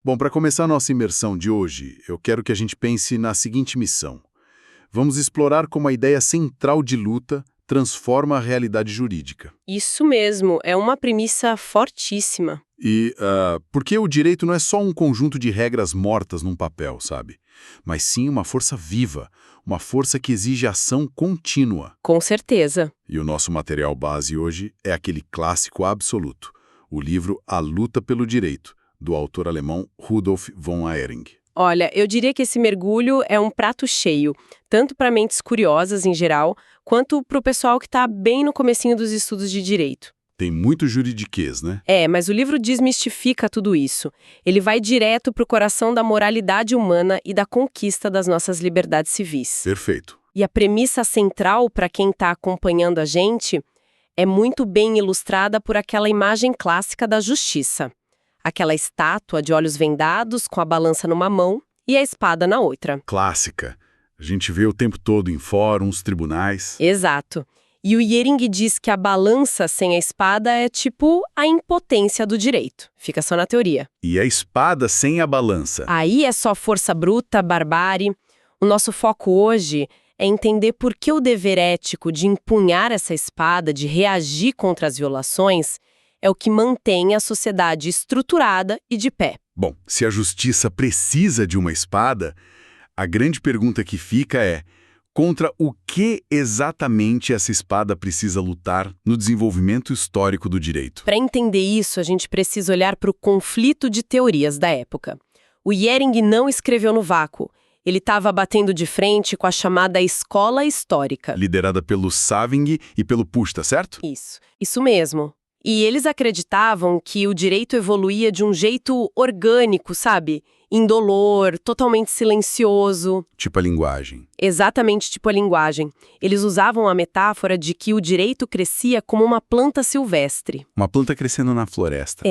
Bom, para começar a nossa imersão de hoje, eu quero que a gente pense na seguinte missão. Vamos explorar como a ideia central de luta transforma a realidade jurídica. Isso mesmo, é uma premissa fortíssima. Porque o direito não é só um conjunto de regras mortas num papel, sabe? Mas sim uma força viva, uma força que exige ação contínua. Com certeza. E o nosso material base hoje é aquele clássico absoluto, o livro A Luta pelo Direito, do autor alemão Rudolf von Ehring. Olha, eu diria que esse mergulho é um prato cheio, tanto para mentes curiosas em geral, quanto para o pessoal que está bem no comecinho dos estudos de direito. Tem muito juridiquês, né? Mas o livro desmistifica tudo isso. Ele vai direto para o coração da moralidade humana e da conquista das nossas liberdades civis. Perfeito. E a premissa central para quem está acompanhando a gente é muito bem ilustrada por aquela imagem clássica da justiça. Aquela estátua de olhos vendados com a balança numa mão e a espada na outra. Clássica. A gente vê o tempo todo em fóruns, tribunais. Exato. E o Ehring diz que a balança sem a espada é tipo a impotência do direito. Fica só na teoria. E a espada sem a balança. Aí é só força bruta, barbárie. O nosso foco hoje é entender por que o dever ético de empunhar essa espada, de reagir contra as violações, é o que mantém a sociedade estruturada e de pé. Bom, se a justiça precisa de uma espada, a grande pergunta que fica é: contra o que exatamente essa espada precisa lutar no desenvolvimento histórico do direito? Para entender isso, a gente precisa olhar para o conflito de teorias da época. O Ehring não escreveu no vácuo. Ele estava batendo de frente com a chamada escola histórica. Liderada pelo Saving e pelo Pusta, certo? Isso mesmo. E eles acreditavam que o direito evoluía de um jeito orgânico, sabe? Indolor, totalmente silencioso. Tipo a linguagem. Exatamente tipo a linguagem. Eles usavam a metáfora de que o direito crescia como uma planta silvestre. Uma planta crescendo na floresta.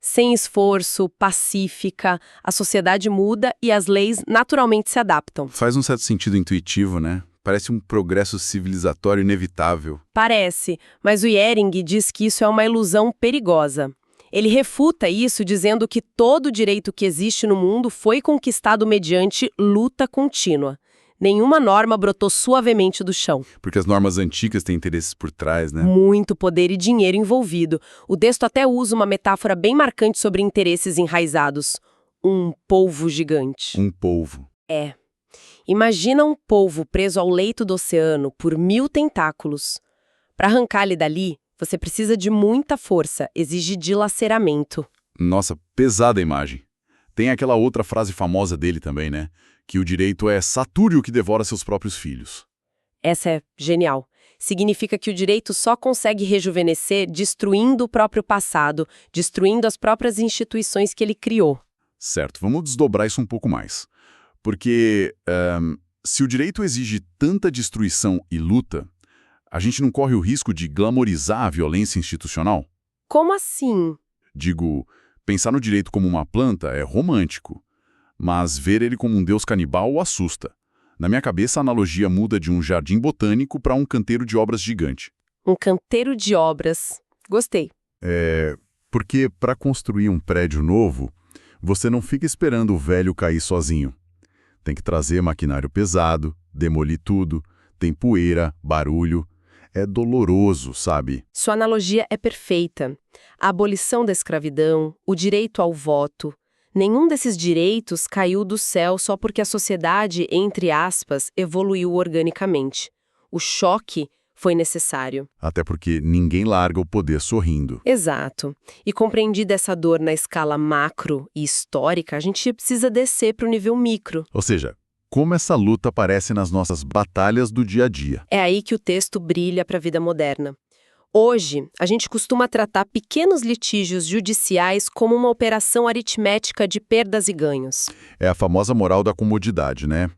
Sem esforço, pacífica, a sociedade muda e as leis naturalmente se adaptam. Faz um certo sentido intuitivo, né? Parece um progresso civilizatório inevitável. Parece, mas o Ehring diz que isso é uma ilusão perigosa. Ele refuta isso dizendo que todo direito que existe no mundo foi conquistado mediante luta contínua. Nenhuma norma brotou suavemente do chão. Porque as normas antigas têm interesses por trás, né? Muito poder e dinheiro envolvido. O texto até usa uma metáfora bem marcante sobre interesses enraizados. Um polvo gigante. Um polvo. Imagina um polvo preso ao leito do oceano por 1000 tentáculos. Para arrancar ele dali, você precisa de muita força, exige dilaceramento. Nossa, pesada a imagem. Tem aquela outra frase famosa dele também, né? Que o direito é Satúrio que devora seus próprios filhos. Essa é genial. Significa que o direito só consegue rejuvenescer destruindo o próprio passado, destruindo as próprias instituições que ele criou. Certo, vamos desdobrar isso um pouco mais. Porque se o direito exige tanta destruição e luta, a gente não corre o risco de glamorizar a violência institucional? Como assim? Digo, pensar no direito como uma planta é romântico, mas ver ele como um deus canibal o assusta. Na minha cabeça, a analogia muda de um jardim botânico para um canteiro de obras gigante. Um canteiro de obras. Gostei. Porque para construir um prédio novo, você não fica esperando o velho cair sozinho. Tem que trazer maquinário pesado, demolir tudo, tem poeira, barulho. É doloroso, sabe? Sua analogia é perfeita. A abolição da escravidão, o direito ao voto. Nenhum desses direitos caiu do céu só porque a sociedade, entre aspas, evoluiu organicamente. O choque foi necessário. Até porque ninguém larga o poder sorrindo. Exato. E compreendida essa dor na escala macro e histórica, a gente precisa descer para o nível micro. Ou seja, como essa luta aparece nas nossas batalhas do dia a dia. É aí que o texto brilha para a vida moderna. Hoje, a gente costuma tratar pequenos litígios judiciais como uma operação aritmética de perdas e ganhos. É a famosa moral da comodidade, né?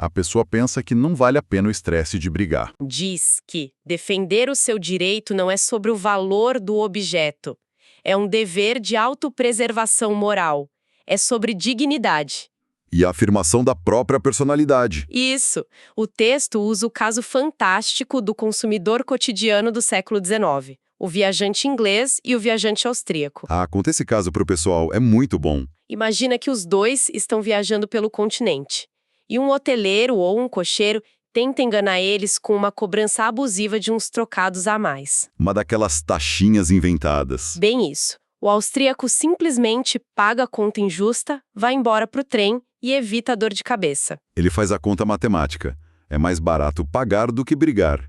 A pessoa pensa que não vale a pena o estresse de brigar. Diz que defender o seu direito não é sobre o valor do objeto. É um dever de autopreservação moral. É sobre dignidade. E a afirmação da própria personalidade. Isso. O texto usa o caso fantástico do consumidor cotidiano do século XIX. O viajante inglês e o viajante austríaco. Conta esse caso pro pessoal, é muito bom. Imagina que os dois estão viajando pelo continente. E um hoteleiro ou um cocheiro tenta enganar eles com uma cobrança abusiva de uns trocados a mais. Uma daquelas taxinhas inventadas. Bem isso. O austríaco simplesmente paga a conta injusta, vai embora pro trem e evita a dor de cabeça. Ele faz a conta matemática. É mais barato pagar do que brigar.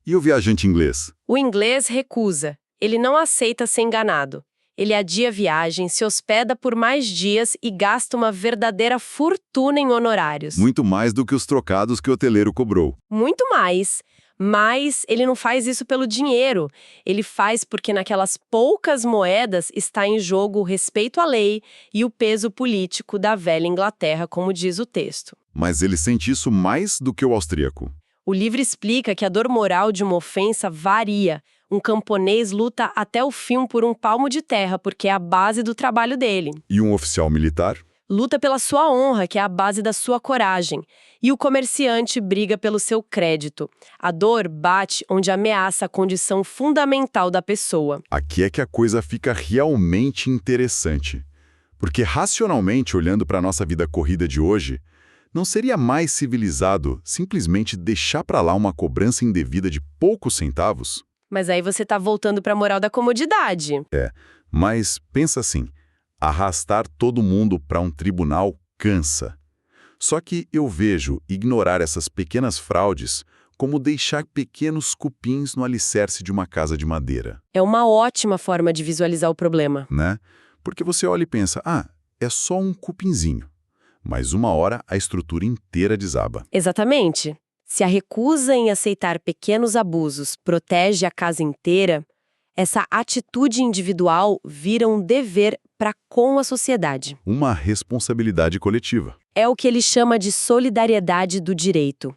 E o viajante inglês? O inglês recusa. Ele não aceita ser enganado. Ele adia a viagem, se hospeda por mais dias e gasta uma verdadeira fortuna em honorários. Muito mais do que os trocados que o hoteleiro cobrou. Muito mais. Mas ele não faz isso pelo dinheiro. Ele faz porque naquelas poucas moedas está em jogo o respeito à lei e o peso político da velha Inglaterra, como diz o texto. Mas ele sente isso mais do que o austríaco. O livro explica que a dor moral de uma ofensa varia. Um camponês luta até o fim por um palmo de terra, porque é a base do trabalho dele. E um oficial militar? Luta pela sua honra, que é a base da sua coragem. E o comerciante briga pelo seu crédito. A dor bate onde ameaça a condição fundamental da pessoa. Aqui é que a coisa fica realmente interessante. Porque racionalmente, olhando para a nossa vida corrida de hoje, não seria mais civilizado simplesmente deixar para lá uma cobrança indevida de poucos centavos? Mas aí você está voltando para a moral da comodidade. Mas pensa assim, arrastar todo mundo para um tribunal cansa. Só que eu vejo ignorar essas pequenas fraudes como deixar pequenos cupins no alicerce de uma casa de madeira, É uma ótima forma de visualizar o problema. né? Porque você olha e pensa, é só um cupinzinho. Mas uma hora a estrutura inteira desaba. Exatamente. Se a recusa em aceitar pequenos abusos protege a casa inteira, essa atitude individual vira um dever para com a sociedade. Uma responsabilidade coletiva. É o que ele chama de solidariedade do direito.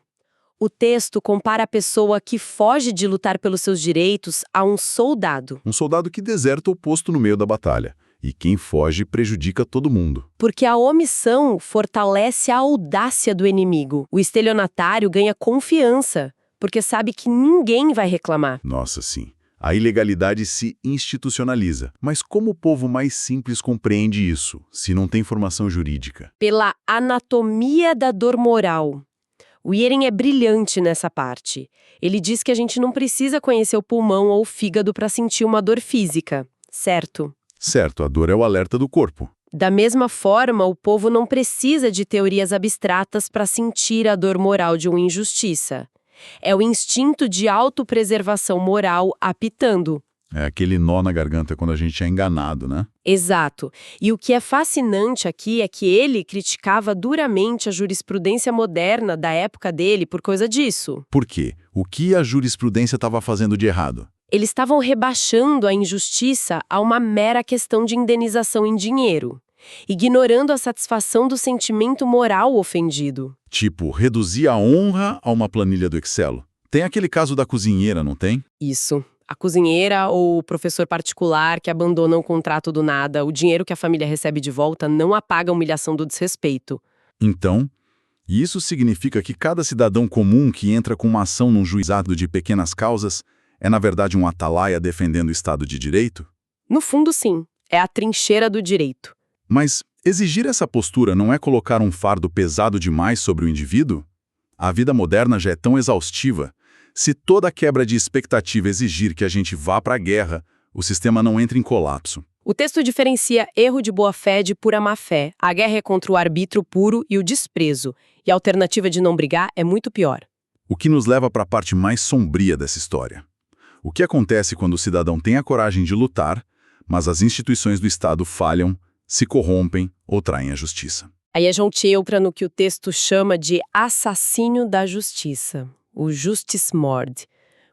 O texto compara a pessoa que foge de lutar pelos seus direitos a um soldado, Um soldado que deserta o posto no meio da batalha. E quem foge prejudica todo mundo. porque a omissão fortalece a audácia do inimigo. O estelionatário ganha confiança, porque sabe que ninguém vai reclamar. Nossa, sim. A ilegalidade se institucionaliza. Mas como o povo mais simples compreende isso, se não tem formação jurídica? Pela anatomia da dor moral. O Iering é brilhante nessa parte. Ele diz que a gente não precisa conhecer o pulmão ou o fígado para sentir uma dor física, certo? Certo, a dor é o alerta do corpo. Da mesma forma, o povo não precisa de teorias abstratas para sentir a dor moral de uma injustiça. É o instinto de autopreservação moral apitando. É aquele nó na garganta quando a gente é enganado, né? Exato. E o que é fascinante aqui é que ele criticava duramente a jurisprudência moderna da época dele por causa disso. Por quê? O que a jurisprudência estava fazendo de errado? Eles estavam rebaixando a injustiça a uma mera questão de indenização em dinheiro, ignorando a satisfação do sentimento moral ofendido. Tipo, reduzir a honra a uma planilha do Excel. Tem aquele caso da cozinheira, não tem? Isso. A cozinheira ou o professor particular que abandona um contrato do nada, o dinheiro que a família recebe de volta não apaga a humilhação do desrespeito. Então, isso significa que cada cidadão comum que entra com uma ação num juizado de pequenas causas é, na verdade, um atalaia defendendo o Estado de Direito? No fundo, sim. É a trincheira do direito. Mas exigir essa postura não é colocar um fardo pesado demais sobre o indivíduo? A vida moderna já é tão exaustiva. Se toda quebra de expectativa exigir que a gente vá para a guerra, o sistema não entra em colapso. O texto diferencia erro de boa-fé de pura má-fé. A guerra é contra o arbítrio puro e o desprezo. E a alternativa de não brigar é muito pior. O que nos leva para a parte mais sombria dessa história. O que acontece quando o cidadão tem a coragem de lutar, mas as instituições do Estado falham, se corrompem ou traem a justiça? Aí a gente entra no que o texto chama de assassínio da justiça, o Justizmord,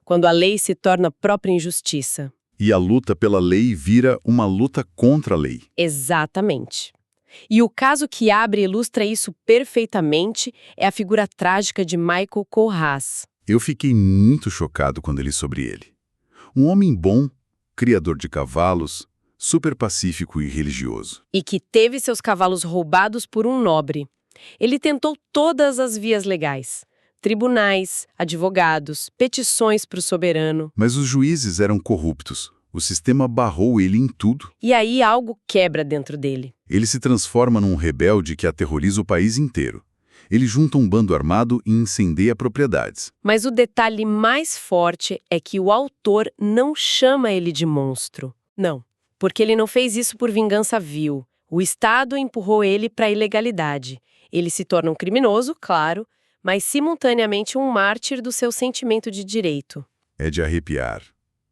quando a lei se torna própria injustiça. E a luta pela lei vira uma luta contra a lei. Exatamente. E o caso que abre e ilustra isso perfeitamente é a figura trágica de Michael Kohlhaas. Eu fiquei muito chocado quando li sobre ele. Um homem bom, criador de cavalos, super pacífico e religioso. E que teve seus cavalos roubados por um nobre. Ele tentou todas as vias legais. Tribunais, advogados, petições para o soberano. Mas os juízes eram corruptos, O sistema barrou ele em tudo. E aí algo quebra dentro dele. Ele se transforma num rebelde que aterroriza o país inteiro. Ele junta um bando armado e incendeia propriedades. Mas o detalhe mais forte é que o autor não chama ele de monstro. Não, porque ele não fez isso por vingança vil. O Estado empurrou ele para a ilegalidade. Ele se torna um criminoso, claro, mas simultaneamente um mártir do seu sentimento de direito. É de arrepiar.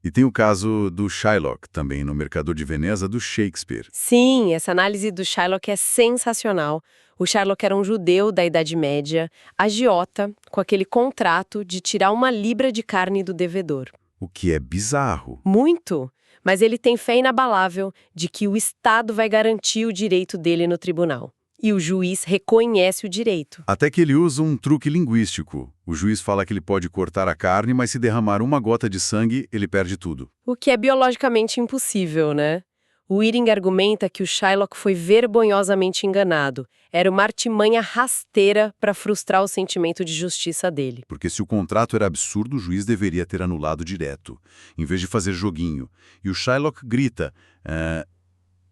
E tem o caso do Shylock, também no Mercador de Veneza, do Shakespeare. Sim, essa análise do Shylock é sensacional. O Shylock era um judeu da Idade Média, agiota, com aquele contrato de tirar 1 libra de carne do devedor. O que é bizarro. Muito! Mas ele tem fé inabalável de que o Estado vai garantir o direito dele no tribunal. E o juiz reconhece o direito. Até que ele usa um truque linguístico. O juiz fala que ele pode cortar a carne, mas se derramar 1 gota de sangue, ele perde tudo. O que é biologicamente impossível, né? O Iring argumenta que o Shylock foi vergonhosamente enganado. Era uma artimanha rasteira para frustrar o sentimento de justiça dele. Porque se o contrato era absurdo, o juiz deveria ter anulado direto, em vez de fazer joguinho. E o Shylock grita,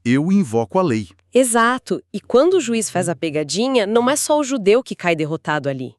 eu invoco a lei. Exato. E quando o juiz faz a pegadinha, não é só o judeu que cai derrotado ali.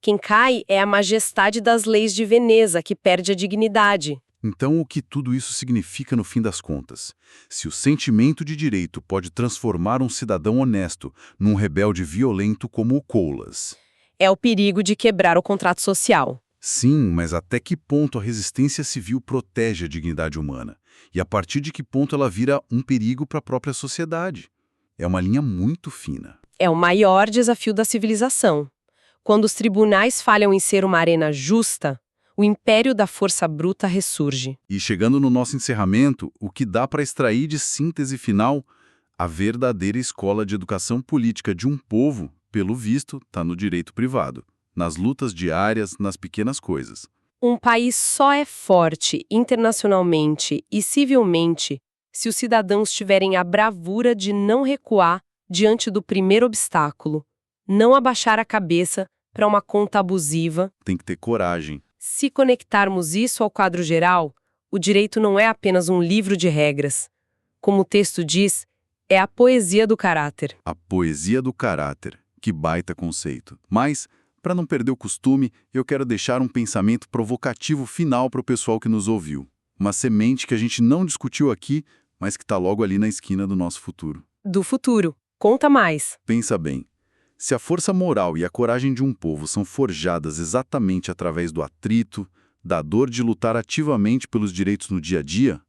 Quem cai é a majestade das leis de Veneza, que perde a dignidade. Então, o que tudo isso significa no fim das contas? Se o sentimento de direito pode transformar um cidadão honesto num rebelde violento como o Colas. É o perigo de quebrar o contrato social. Sim, mas até que ponto a resistência civil protege a dignidade humana? E a partir de que ponto ela vira um perigo para a própria sociedade? É uma linha muito fina. É o maior desafio da civilização. Quando os tribunais falham em ser uma arena justa, o império da força bruta ressurge. E chegando no nosso encerramento, o que dá para extrair de síntese final? A verdadeira escola de educação política de um povo, pelo visto, está no direito privado, nas lutas diárias, nas pequenas coisas. Um país só é forte internacionalmente e civilmente se os cidadãos tiverem a bravura de não recuar diante do primeiro obstáculo, não abaixar a cabeça para uma conta abusiva. Tem que ter coragem. Se conectarmos isso ao quadro geral, o direito não é apenas um livro de regras. Como o texto diz, é a poesia do caráter. A poesia do caráter. Que baita conceito. Mas, para não perder o costume, eu quero deixar um pensamento provocativo final para o pessoal que nos ouviu. Uma semente que a gente não discutiu aqui, mas que está logo ali na esquina do nosso futuro. Do futuro. Conta mais. Pensa bem. Se a força moral e a coragem de um povo são forjadas exatamente através do atrito, da dor de lutar ativamente pelos direitos no dia a dia,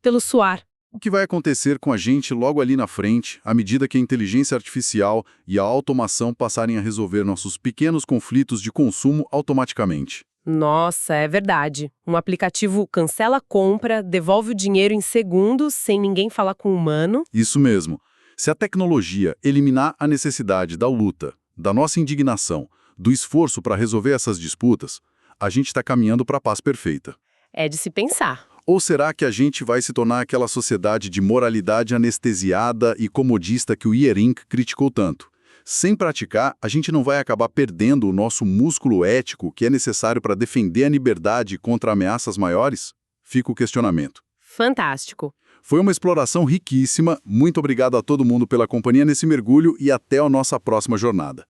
Pelo suar. o que vai acontecer com a gente logo ali na frente, à medida que a inteligência artificial e a automação passarem a resolver nossos pequenos conflitos de consumo automaticamente? Nossa, é verdade. Um aplicativo cancela a compra, devolve o dinheiro em segundos, sem ninguém falar com o humano. Isso mesmo. Se a tecnologia eliminar a necessidade da luta, da nossa indignação, do esforço para resolver essas disputas, a gente está caminhando para a paz perfeita. É de se pensar. Ou será que a gente vai se tornar aquela sociedade de moralidade anestesiada e comodista que o Iering criticou tanto? Sem praticar, a gente não vai acabar perdendo o nosso músculo ético que é necessário para defender a liberdade contra ameaças maiores? Fica o questionamento. Fantástico. Foi uma exploração riquíssima. Muito obrigado a todo mundo pela companhia nesse mergulho e até a nossa próxima jornada.